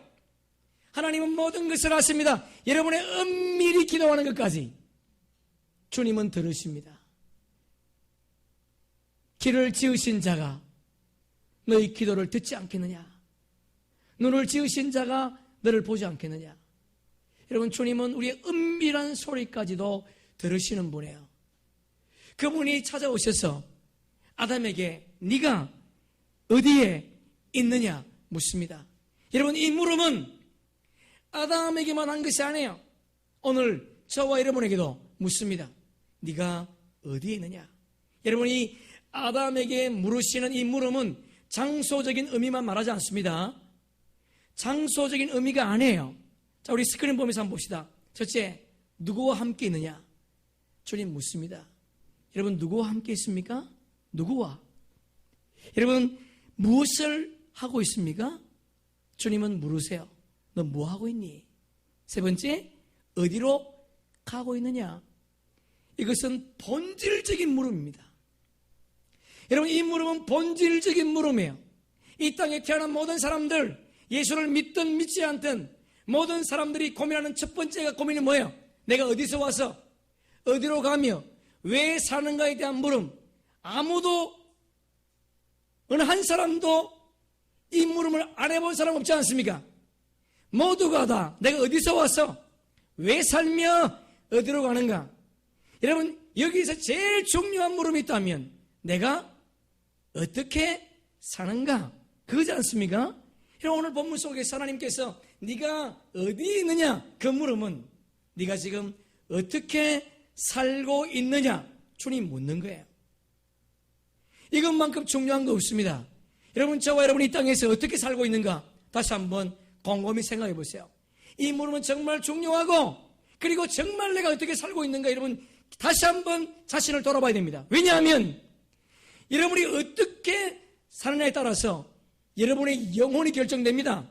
하나님은 모든 것을 아십니다. 여러분의 은밀히 기도하는 것까지 주님은 들으십니다. 길을 지으신 자가 너희 기도를 듣지 않겠느냐? 눈을 지으신 자가 너를 보지 않겠느냐? 여러분, 주님은 우리의 은밀한 소리까지도 들으시는 분이에요. 그분이 찾아오셔서 아담에게 네가 어디에 있느냐 묻습니다. 여러분, 이 물음은 아담에게만 한 것이 아니에요. 오늘 저와 여러분에게도 묻습니다. 네가 어디에 있느냐? 여러분이 아담에게 물으시는 이 물음은 장소적인 의미만 말하지 않습니다. 장소적인 의미가 아니에요. 자, 우리 스크린 보면서 한번 봅시다. 첫째, 누구와 함께 있느냐? 주님 묻습니다. 여러분, 누구와 함께 있습니까? 누구와? 여러분, 무엇을 하고 있습니까? 주님은 물으세요. 너 뭐 하고 있니? 세 번째, 어디로 가고 있느냐? 이것은 본질적인 물음입니다. 여러분, 이 물음은 본질적인 물음이에요. 이 땅에 태어난 모든 사람들, 예수를 믿든 믿지 않든 모든 사람들이 고민하는 첫 번째가 고민이 뭐예요? 내가 어디서 와서 어디로 가며 왜 사는가에 대한 물음. 아무도 어느 한 사람도 이 물음을 안 해본 사람 없지 않습니까? 모두가 다 내가 어디서 와서 왜 살며 어디로 가는가. 여러분, 여기서 제일 중요한 물음이 있다면 내가 어떻게 사는가, 그거지 않습니까? 오늘 본문 속에서 하나님께서 네가 어디 있느냐, 그 물음은 네가 지금 어떻게 살고 있느냐 주님 묻는 거예요. 이것만큼 중요한 거 없습니다. 여러분, 저와 여러분이 이 땅에서 어떻게 살고 있는가 다시 한번 곰곰이 생각해 보세요. 이 물음은 정말 중요하고, 그리고 정말 내가 어떻게 살고 있는가, 여러분 다시 한번 자신을 돌아봐야 됩니다. 왜냐하면 여러분이 어떻게 사느냐에 따라서 여러분의 영혼이 결정됩니다.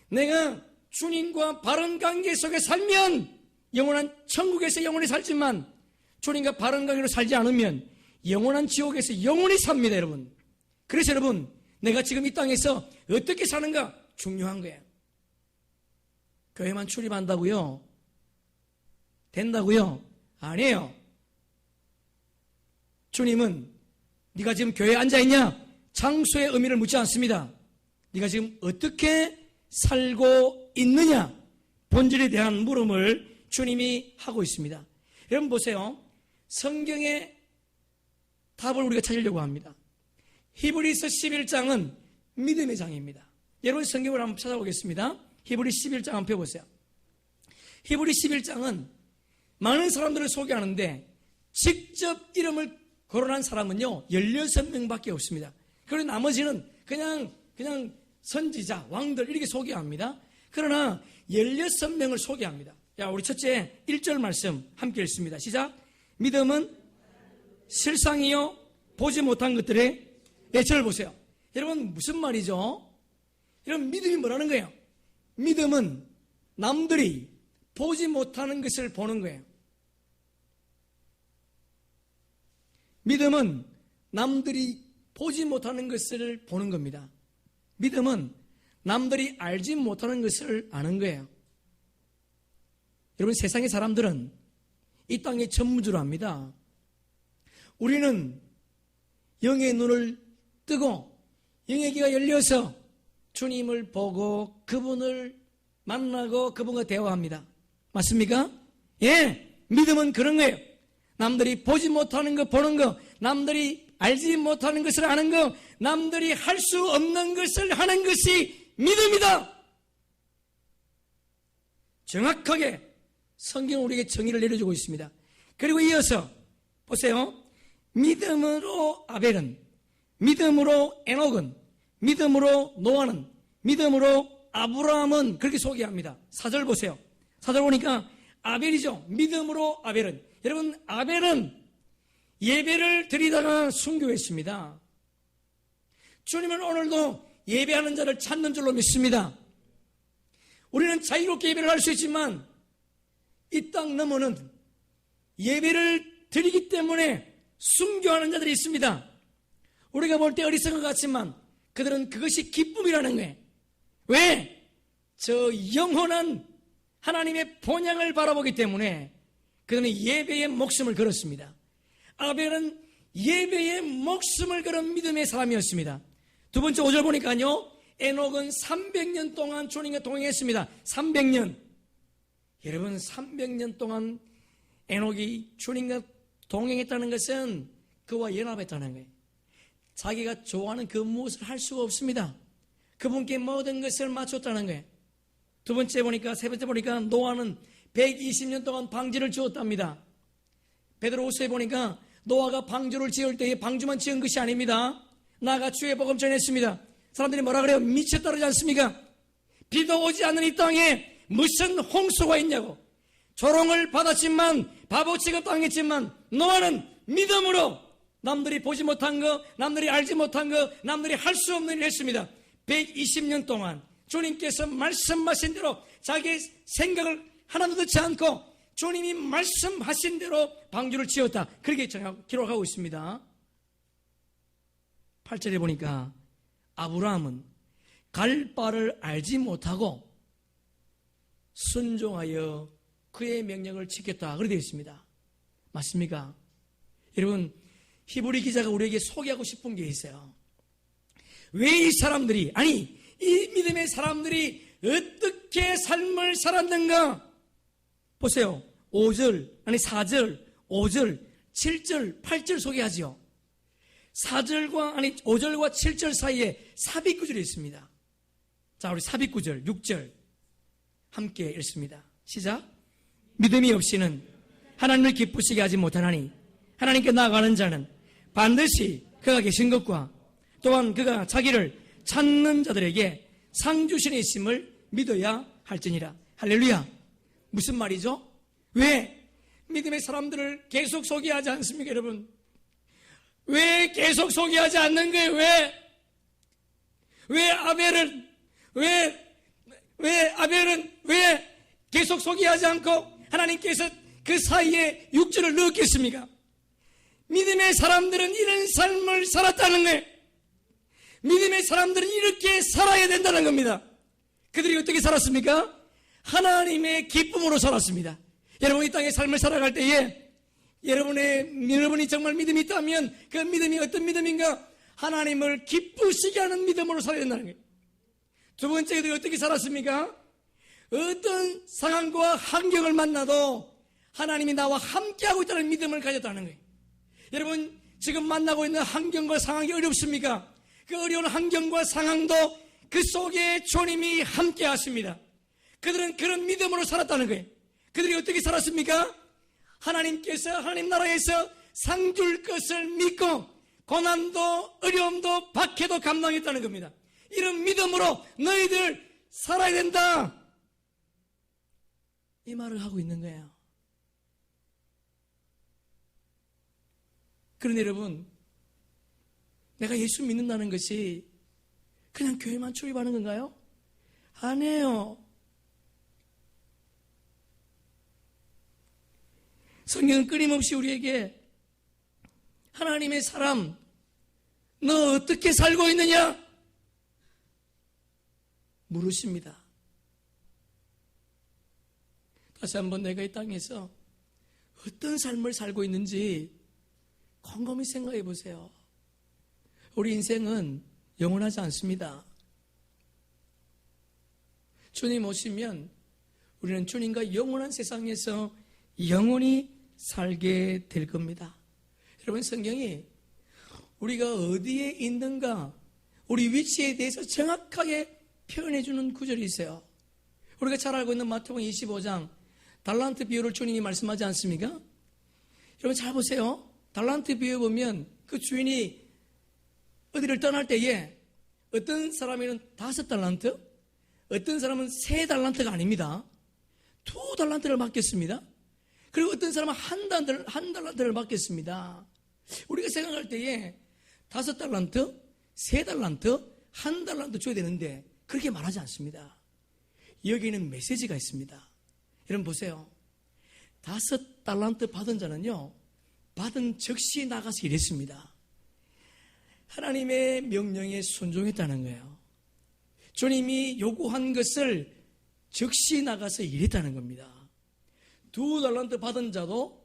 내가 주님과 바른 관계 속에 살면 영원한 천국에서 영원히 살지만, 주님과 바른 관계로 살지 않으면 영원한 지옥에서 영원히 삽니다, 여러분. 그래서 여러분, 내가 지금 이 땅에서 어떻게 사는가 중요한 거예요. 교회만 출입한다고요? 된다고요? 아니에요. 주님은 네가 지금 교회에 앉아있냐, 장소의 의미를 묻지 않습니다. 네가 지금 어떻게 살고 있느냐, 본질에 대한 물음을 주님이 하고 있습니다. 여러분 보세요. 성경의 답을 우리가 찾으려고 합니다. 히브리서 11장은 믿음의 장입니다. 여러분 성경을 한번 찾아보겠습니다. 히브리 11장 한번 펴보세요. 히브리 11장은 많은 사람들을 소개하는데 직접 이름을 거론한 사람은요 16명밖에 없습니다. 그리고 나머지는 그냥 선지자, 왕들 이렇게 소개합니다. 그러나 16명을 소개합니다. 야, 우리 첫째 1절 말씀 함께 읽습니다. 시작. 믿음은 실상이요 보지 못한 것들의 저를 보세요. 여러분 무슨 말이죠? 여러분 믿음이 뭐라는 거예요? 믿음은 남들이 보지 못하는 것을 보는 거예요. 믿음은 남들이 보지 못하는 것을 보는 겁니다. 믿음은 남들이 알지 못하는 것을 아는 거예요. 여러분 세상의 사람들은 이 땅의 전무주를 압니다. 우리는 영의 눈을 뜨고 영의 귀가 열려서 주님을 보고 그분을 만나고 그분과 대화합니다. 맞습니까? 예, 믿음은 그런 거예요. 남들이 보지 못하는 거 보는 거, 남들이 알지 못하는 것을 아는 거, 남들이 할 수 없는 것을 하는 것이 믿음이다. 정확하게 성경은 우리에게 정의를 내려주고 있습니다. 그리고 이어서 보세요. 믿음으로 아벨은, 믿음으로 에녹은, 믿음으로 노아는, 믿음으로 아브라함은 그렇게 소개합니다. 4절 보세요. 4절 보니까 아벨이죠. 믿음으로 아벨은. 여러분 아벨은 예배를 드리다가 순교했습니다. 주님은 오늘도 예배하는 자를 찾는 줄로 믿습니다. 우리는 자유롭게 예배를 할 수 있지만 이 땅 너머는 예배를 드리기 때문에 순교하는 자들이 있습니다. 우리가 볼 때 어리석은 것 같지만 그들은 그것이 기쁨이라는 거예요. 왜? 저 영원한 하나님의 본향을 바라보기 때문에 그들은 예배에 목숨을 걸었습니다. 아벨은 예배에 목숨을 걸은 믿음의 사람이었습니다. 두 번째 5절 보니까요, 에녹은 300년 동안 주님과 동행했습니다. 300년. 여러분 300년 동안 에녹이 주님과 동행했다는 것은 그와 연합했다는 거예요. 자기가 좋아하는 그 무엇을 할 수가 없습니다. 그분께 모든 것을 맞췄다는 거예요. 두 번째 보니까, 세 번째 보니까 노아는 120년 동안 방주를 지었답니다. 베드로후서에 보니까 노아가 방주를 지을 때에 방주만 지은 것이 아닙니다. 나가 주의 복음 전했습니다. 사람들이 뭐라 그래요? 미쳤다 그러지 않습니까? 비도 오지 않는 이 땅에 무슨 홍수가 있냐고. 조롱을 받았지만 바보 취급당했지만 노아는 믿음으로 남들이 보지 못한 거, 남들이 알지 못한 거, 남들이 할 수 없는 일을 했습니다. 120년 동안 주님께서 말씀하신 대로 자기의 생각을 하나도 넣지 않고 주님이 말씀하신 대로 방주를 지었다. 그렇게 기록하고 있습니다. 8절에 보니까 아브라함은 갈 바를 알지 못하고 순종하여 그의 명령을 지켰다. 그렇게 되어 있습니다. 맞습니까? 여러분, 히브리 기자가 우리에게 소개하고 싶은 게 있어요. 왜 이 사람들이, 아니 이 믿음의 사람들이 어떻게 삶을 살았는가? 보세요. 5절, 아니 4절, 5절, 7절, 8절 소개하지요. 5절과 7절 사이에 삽입구절이 있습니다. 자, 우리 삽입구절 6절 함께 읽습니다. 시작. 믿음이 없이는 하나님을 기쁘시게 하지 못하나니 하나님께 나아가는 자는 반드시 그가 계신 것과 또한 그가 자기를 찾는 자들에게 상 주시는 있음을 믿어야 할지니라. 할렐루야. 무슨 말이죠? 왜 믿음의 사람들을 계속 소개하지 않습니까, 여러분? 왜 계속 소개하지 않는 거예요? 왜 아벨은 왜 계속 소개하지 않고 하나님께서 그 사이에 6절을 넣었겠습니까? 믿음의 사람들은 이런 삶을 살았다는 거예요. 믿음의 사람들은 이렇게 살아야 된다는 겁니다. 그들이 어떻게 살았습니까? 하나님의 기쁨으로 살았습니다. 여러분이 땅에 삶을 살아갈 때에 여러분이 정말 믿음이 있다면 그 믿음이 어떤 믿음인가? 하나님을 기쁘시게 하는 믿음으로 살아야 된다는 거예요. 두 번째, 그들이 어떻게 살았습니까? 어떤 상황과 환경을 만나도 하나님이 나와 함께하고 있다는 믿음을 가졌다는 거예요. 여러분, 지금 만나고 있는 환경과 상황이 어렵습니까? 그 어려운 환경과 상황도 그 속에 주님이 함께 하십니다. 그들은 그런 믿음으로 살았다는 거예요. 그들이 어떻게 살았습니까? 하나님께서 하나님 나라에서 상 줄 것을 믿고 고난도 어려움도 박해도 감당했다는 겁니다. 이런 믿음으로 너희들 살아야 된다, 이 말을 하고 있는 거예요. 그런데 여러분, 내가 예수 믿는다는 것이 그냥 교회만 출입하는 건가요? 아니에요. 성경은 끊임없이 우리에게 하나님의 사람, 너 어떻게 살고 있느냐? 물으십니다. 다시 한번 내가 이 땅에서 어떤 삶을 살고 있는지 곰곰이 생각해 보세요. 우리 인생은 영원하지 않습니다. 주님 오시면 우리는 주님과 영원한 세상에서 영원히 살게 될 겁니다. 여러분, 성경이 우리가 어디에 있는가, 우리 위치에 대해서 정확하게 표현해 주는 구절이 있어요. 우리가 잘 알고 있는 마태복음 25장 달란트 비유를 주님이 말씀하지 않습니까? 여러분 잘 보세요. 달란트 비유 보면 그 주인이 어디를 떠날 때에 어떤 사람에는 5달란트, 어떤 사람은 3달란트가 아닙니다. 2달란트를 맡겼습니다. 그리고 어떤 사람은 한 달란트를 맡겼습니다. 우리가 생각할 때에 5달란트, 3달란트, 1달란트 줘야 되는데 그렇게 말하지 않습니다. 여기에는 메시지가 있습니다. 여러분 보세요. 5달란트 받은 자는요, 받은 즉시 나가서 일했습니다. 하나님의 명령에 순종했다는 거예요. 주님이 요구한 것을 즉시 나가서 일했다는 겁니다. 2달란트 받은 자도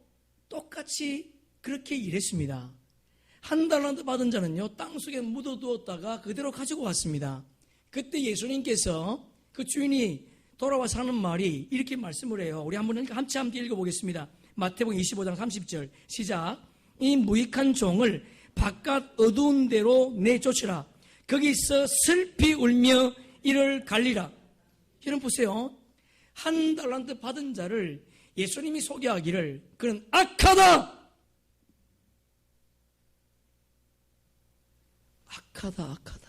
똑같이 그렇게 일했습니다. 1달란트 받은 자는요, 땅속에 묻어두었다가 그대로 가지고 왔습니다. 그때 예수님께서 그 주인이 돌아와서 하는 말이 이렇게 말씀을 해요. 우리 한번 함께 읽어보겠습니다. 마태복음 25장 30절 시작. 이 무익한 종을 바깥 어두운 데로 내쫓으라. 거기서 슬피 울며 이를 갈리라. 여러분 보세요. 1달란트 받은 자를 예수님이 소개하기를 그는 악하다. 악하다.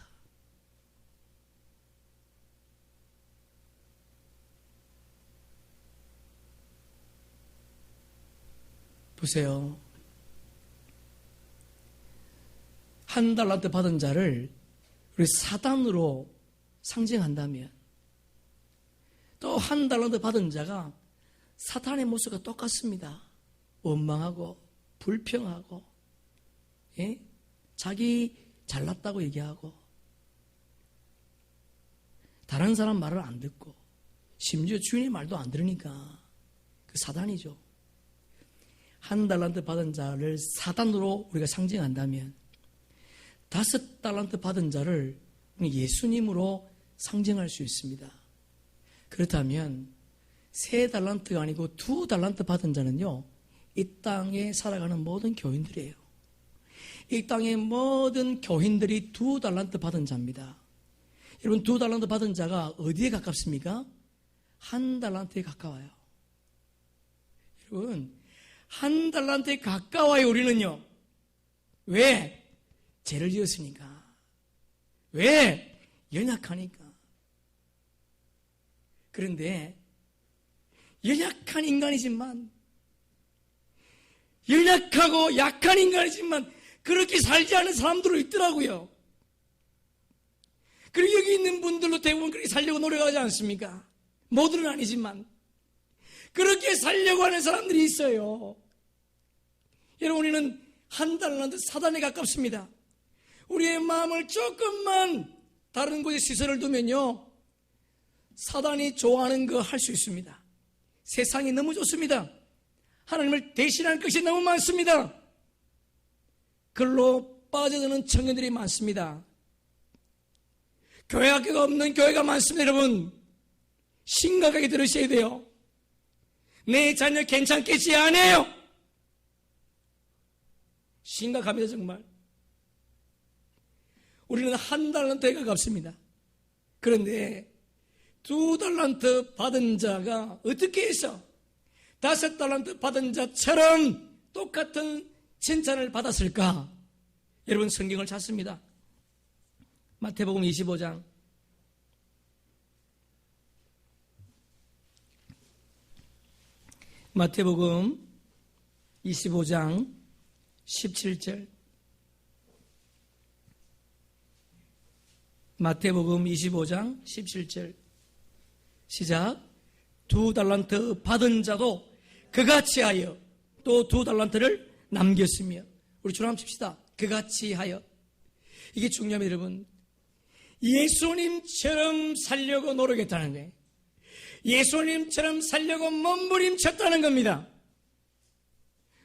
보세요. 1달란트 받은 자를 우리 사단으로 상징한다면 또 1달란트 받은 자가 사탄의 모습과 똑같습니다. 원망하고 불평하고, 예? 자기 잘났다고 얘기하고, 다른 사람 말을 안 듣고, 심지어 주인의 말도 안 들으니까 그 사단이죠. 1달란트 받은 자를 사단으로 우리가 상징한다면 5달란트 받은 자를 예수님으로 상징할 수 있습니다. 그렇다면 3달란트가 아니고 2달란트 받은 자는요, 이 땅에 살아가는 모든 교인들이에요. 이 땅의 모든 교인들이 2달란트 받은 자입니다. 여러분, 2달란트 받은 자가 어디에 가깝습니까? 1달란트에 가까워요. 여러분, 1달란트에 가까워요, 우리는요. 왜? 죄를 지었으니까. 왜? 연약하니까. 그런데 연약한 인간이지만, 연약하고 약한 인간이지만 그렇게 살지 않은 사람들도 있더라고요. 그리고 여기 있는 분들도 대부분 그렇게 살려고 노력하지 않습니까? 모두는 아니지만 그렇게 살려고 하는 사람들이 있어요. 여러분, 우리는 1달란트 사단에 가깝습니다. 우리의 마음을 조금만 다른 곳에 시선을 두면요, 사단이 좋아하는 거 할 수 있습니다. 세상이 너무 좋습니다. 하나님을 대신할 것이 너무 많습니다. 글로 빠져드는 청년들이 많습니다. 교회 학교가 없는 교회가 많습니다. 여러분, 심각하게 들으셔야 돼요. 내 자녀 괜찮겠지? 아니에요. 심각합니다. 정말. 우리는 1달란트에 가깝습니다. 그런데 2달란트 받은 자가 어떻게 해서 5달란트 받은 자처럼 똑같은 칭찬을 받았을까? 여러분, 성경을 찾습니다. 마태복음 25장. 마태복음 25장 17절. 마태복음 25장 17절. 시작. 2달란트 받은 자도 그같이 하여 또 2달란트를 남겼으며. 우리 주로 한번 칩시다. 그같이 하여. 이게 중요합니다. 여러분, 예수님처럼 살려고 노력했다는 거예요. 예수님처럼 살려고 몸부림쳤다는 겁니다.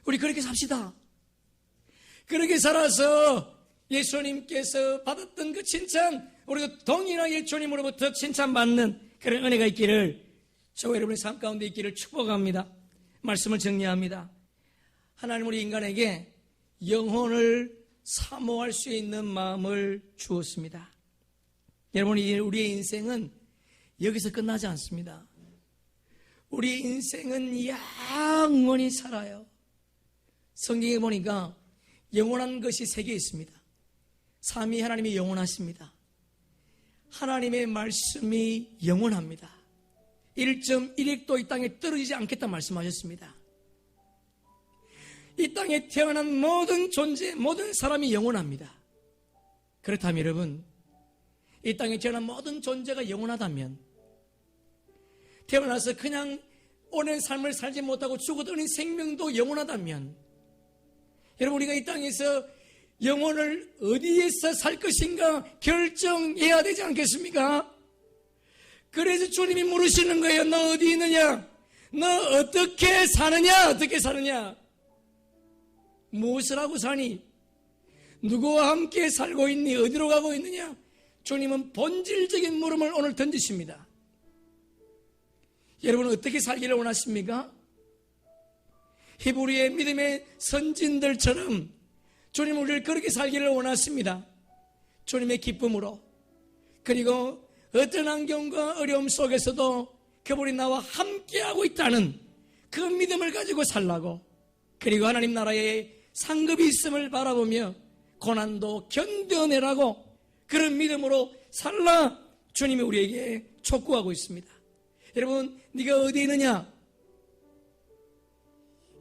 우리 그렇게 삽시다. 그렇게 살아서 예수님께서 받았던 그 칭찬, 우리도 동일하게 주님으로부터 칭찬받는 그런 은혜가 있기를, 저와 여러분의 삶 가운데 있기를 축복합니다. 말씀을 정리합니다. 하나님 우리 인간에게 영혼을 사모할 수 있는 마음을 주었습니다. 여러분, 우리의 인생은 여기서 끝나지 않습니다. 우리 인생은 영원히 살아요. 성경에 보니까 영원한 것이 3개 있습니다. 삼위 하나님이 영원하십니다. 하나님의 말씀이 영원합니다. 1.1핵도 이 땅에 떨어지지 않겠다 말씀하셨습니다. 이 땅에 태어난 모든 존재, 모든 사람이 영원합니다. 그렇다면 여러분, 이 땅에 태어난 모든 존재가 영원하다면, 태어나서 그냥 오랜 삶을 살지 못하고 죽어드는 생명도 영원하다면, 여러분, 우리가 이 땅에서 영혼을 어디에서 살 것인가 결정해야 되지 않겠습니까? 그래서 주님이 물으시는 거예요. 너 어디 있느냐? 너 어떻게 사느냐? 어떻게 사느냐? 무엇을 하고 사니? 누구와 함께 살고 있니? 어디로 가고 있느냐? 주님은 본질적인 물음을 오늘 던지십니다. 여러분은 어떻게 살기를 원하십니까? 히브리의 믿음의 선진들처럼 주님은 우리를 그렇게 살기를 원하십니다. 주님의 기쁨으로, 그리고 어떤 환경과 어려움 속에서도 그분이 나와 함께하고 있다는 그 믿음을 가지고 살라고, 그리고 하나님 나라에 상급이 있음을 바라보며 고난도 견뎌내라고, 그런 믿음으로 살라 주님이 우리에게 촉구하고 있습니다. 여러분, 네가 어디에 있느냐?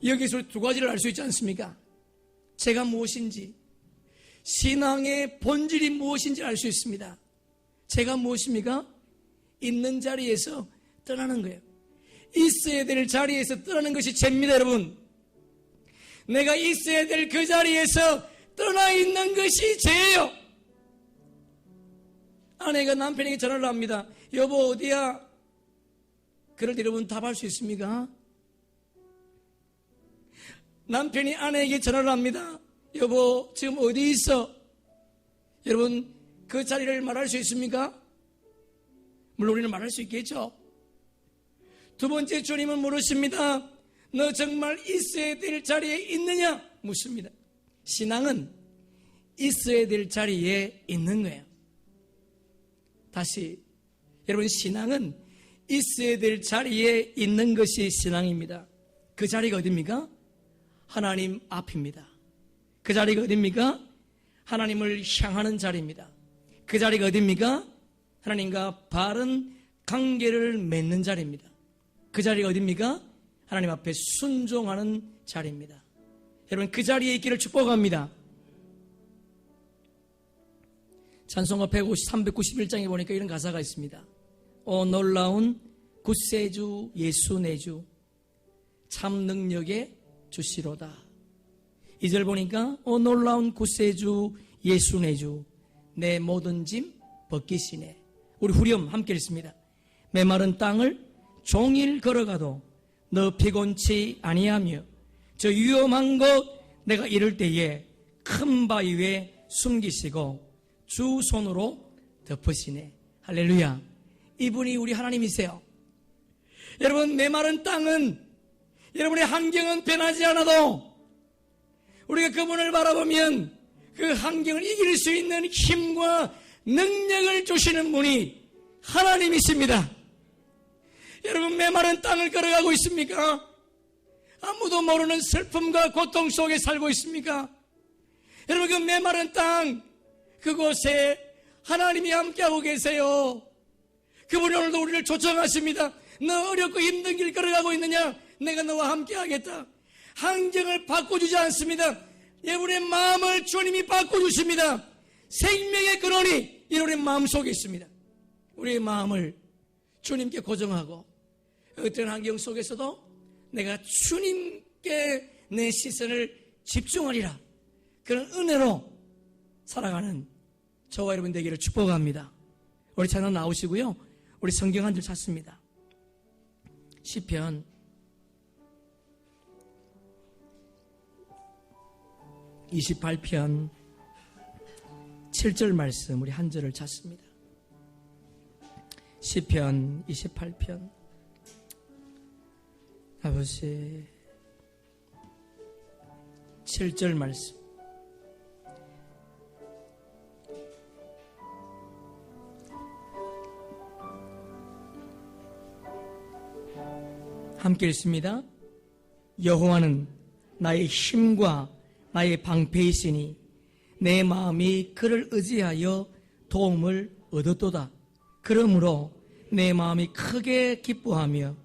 여기서 2가지를 알 수 있지 않습니까? 제가 무엇인지, 신앙의 본질이 무엇인지 알 수 있습니다. 제가 무엇입니까? 있는 자리에서 떠나는 거예요. 있어야 될 자리에서 떠나는 것이 죄입니다, 여러분. 내가 있어야 될 그 자리에서 떠나 있는 것이 죄예요. 아내가 남편에게 전화를 합니다. 여보, 어디야? 그럴 때 여러분 답할 수 있습니까? 남편이 아내에게 전화를 합니다. 여보, 지금 어디 있어? 여러분, 그 자리를 말할 수 있습니까? 물론 우리는 말할 수 있겠죠. 두 번째, 주님은 물으십니다. 너 정말 있어야 될 자리에 있느냐? 묻습니다. 신앙은 있어야 될 자리에 있는 거예요. 다시, 여러분, 신앙은 있어야 될 자리에 있는 것이 신앙입니다. 그 자리가 어디입니까? 하나님 앞입니다. 그 자리가 어디입니까? 하나님을 향하는 자리입니다. 그 자리가 어디입니까? 하나님과 바른 관계를 맺는 자리입니다. 그 자리가 어디입니까? 하나님 앞에 순종하는 자리입니다. 여러분, 그 자리에 있기를 축복합니다. 찬송가 391장에 보니까 이런 가사가 있습니다. 오 놀라운 구세주 예수 내주 참 능력의 주시로다. 2절 보니까 오 놀라운 구세주 예수 내주 내 모든 짐 벗기시네. 우리 후렴 함께 읽습니다. 메마른 땅을 종일 걸어가도 너 피곤치 아니하며 저 위험한 곳 내가 이를 때에 큰 바위 위에 숨기시고 주 손으로 덮으시네. 할렐루야. 이분이 우리 하나님이세요. 여러분, 메마른 땅은, 여러분의 환경은 변하지 않아도 우리가 그분을 바라보면 그 환경을 이길 수 있는 힘과 능력을 주시는 분이 하나님이십니다. 여러분, 메마른 땅을 걸어가고 있습니까? 아무도 모르는 슬픔과 고통 속에 살고 있습니까? 여러분, 그 메마른 땅, 그곳에 하나님이 함께하고 계세요. 그분이 오늘도 우리를 초청하십니다. 너 어렵고 힘든 길 걸어가고 있느냐? 내가 너와 함께하겠다. 환경을 바꿔주지 않습니다. 여러분의 마음을 주님이 바꿔주십니다. 생명의 근원이 여러분의 마음 속에 있습니다. 우리의 마음을 주님께 고정하고 어떤 환경 속에서도 내가 주님께 내 시선을 집중하리라. 그런 은혜로 살아가는 저와 여러분 되기를 축복합니다. 우리 찬양 나오시고요. 우리 성경 한 줄 찾습니다. 시편 28편 7절 말씀 우리 한 절을 찾습니다. 시편 28편 아버지 7절 말씀 함께 읽습니다. 여호와는 나의 힘과 나의 방패이시니 내 마음이 그를 의지하여 도움을 얻었도다. 그러므로 내 마음이 크게 기뻐하며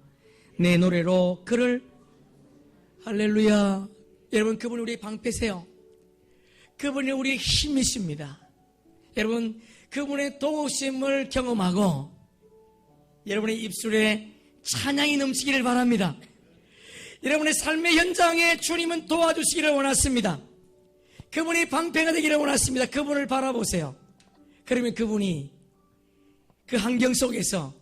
내 노래로 그를 할렐루야. 여러분, 그분이 우리의 방패세요. 그분이 우리의 힘이십니다. 여러분, 그분의 도우심을 경험하고 여러분의 입술에 찬양이 넘치기를 바랍니다. 여러분의 삶의 현장에 주님은 도와주시기를 원하십니다. 그분이 방패가 되기를 원하십니다. 그분을 바라보세요. 그러면 그분이 그 환경 속에서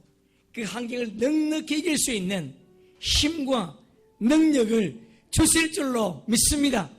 그 환경을 넉넉히 이길 수 있는 힘과 능력을 주실 줄로 믿습니다.